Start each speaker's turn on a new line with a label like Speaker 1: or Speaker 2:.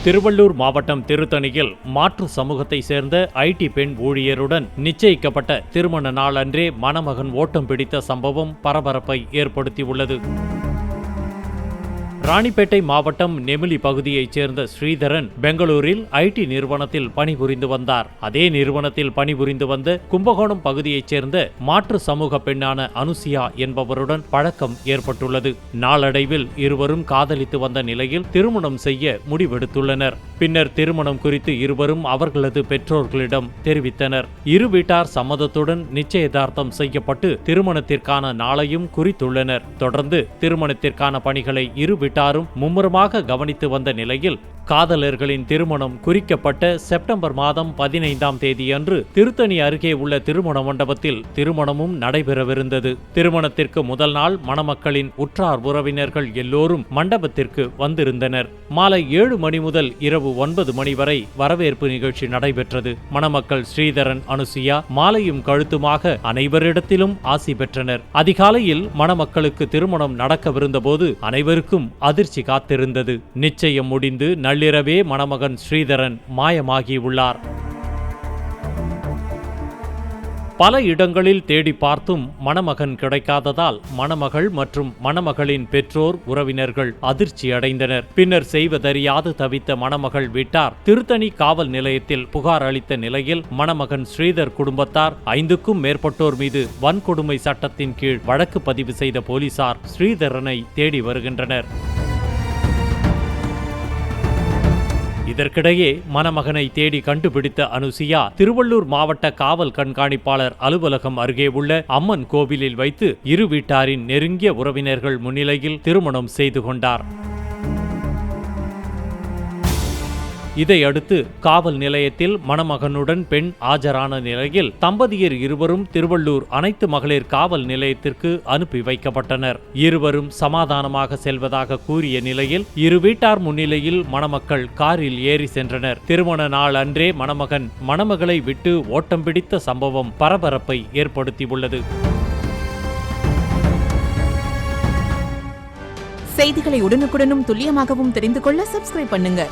Speaker 1: திருவள்ளூர் மாவட்டம் திருத்தணியில் மாற்று சமூகத்தை சேர்ந்த ஐடி பெண் ஊழியருடன் நிச்சயிக்கப்பட்ட திருமண நாள் அன்றே மணமகன் ஓட்டம் பிடித்த சம்பவம் பரபரப்பை ஏற்படுத்தியுள்ளது. ராணிப்பேட்டை மாவட்டம் நெமிலி பகுதியைச் சேர்ந்த ஸ்ரீதரன் பெங்களூரில் ஐடி நிறுவனத்தில் பணிபுரிந்து வந்தார். அதே நிறுவனத்தில் பணிபுரிந்து வந்த கும்பகோணம் பகுதியைச் சேர்ந்த மாற்று சமூக பெண்ணான அனுசியா என்பவருடன் பழக்கம் ஏற்பட்டுள்ளது. நாளடைவில் இருவரும் காதலித்து வந்த நிலையில் திருமணம் செய்ய முடிவெடுத்துள்ளனர். பின்னர் திருமணம் குறித்து இருவரும் அவர்களது பெற்றோர்களிடம் தெரிவித்தனர். இரு வீட்டார் சம்மதத்துடன் நிச்சயதார்த்தம் செய்யப்பட்டு திருமணத்திற்கான நாளையும் குறித்துள்ளனர். தொடர்ந்து திருமணத்திற்கான பணிகளை இரு வீட்டாரும் மும்முரமாக கவனித்து வந்த நிலையில் காதலர்களின் திருமணம் குறிக்கப்பட்ட செப்டம்பர் மாதம் 15ஆம் தேதியன்று திருத்தணி அருகே உள்ள திருமண மண்டபத்தில் திருமணமும் நடைபெறவிருந்தது. திருமணத்திற்கு முதல் நாள் மணமக்களின் உற்றார் உறவினர்கள் எல்லோரும் மண்டபத்திற்கு வந்திருந்தனர். மாலை 7 மணி முதல் இரவு 9 மணி வரை வரவேற்பு நிகழ்ச்சி நடைபெற்றது. மணமக்கள் ஸ்ரீதரன், அனுசியா மாலையும் கழுத்துமாக அனைவரிடத்திலும் ஆசி பெற்றனர். அதிகாலையில் மணமக்களுக்கு திருமணம் நடக்கவிருந்த போது அனைவருக்கும் அதிர்ச்சி காத்திருந்தது. நிச்சயம் முடிந்து நள்ளிரவே மணமகன் ஸ்ரீதரன் மாயமாகியுள்ளார். பல இடங்களில் தேடி பார்த்தும் மணமகன் கிடைக்காததால் மணமகள் மற்றும் மணமகளின் பெற்றோர் உறவினர்கள் அதிர்ச்சி அடைந்தனர். பின்னர் செய்வதறியாது தவித்த மணமகள் வீட்டார் திருத்தணி காவல் நிலையத்தில் புகார் அளித்த நிலையில் மணமகன் ஸ்ரீதர் குடும்பத்தார் 5க்கும் மேற்பட்டோர் மீது வன்கொடுமை சட்டத்தின் கீழ் வழக்கு பதிவு செய்த போலீசார் ஸ்ரீதரனை தேடி வருகின்றனர். இதற்கிடையே மணமகனை தேடி கண்டுபிடித்த அனுசியா திருவள்ளூர் மாவட்ட காவல் கண்காணிப்பாளர் அலுவலகம் அருகே உள்ள அம்மன் கோவிலில் வைத்து இரு வீட்டாரின் நெருங்கிய உறவினர்கள் முன்னிலையில் திருமணம் செய்து கொண்டார். இதையடுத்து காவல் நிலையத்தில் மணமகனுடன் பெண் ஆஜரான நிலையில் தம்பதியர் இருவரும் திருவள்ளூர் அனைத்து மகளிர் காவல் நிலையத்திற்கு அனுப்பி வைக்கப்பட்டனர். இருவரும் சமாதானமாக செல்வதாக கூறிய நிலையில் இரு வீட்டார் முன்னிலையில் மணமக்கள் காரில் ஏறி சென்றனர். திருமண நாள் அன்றே மணமகன் மணமகளை விட்டு ஓட்டம் பிடித்த சம்பவம் பரபரப்பை ஏற்படுத்தியுள்ளது.
Speaker 2: செய்திகளை உடனுக்குடனும் துல்லியமாகவும் தெரிந்து கொள்ள சப்ஸ்கிரைப் பண்ணுங்க.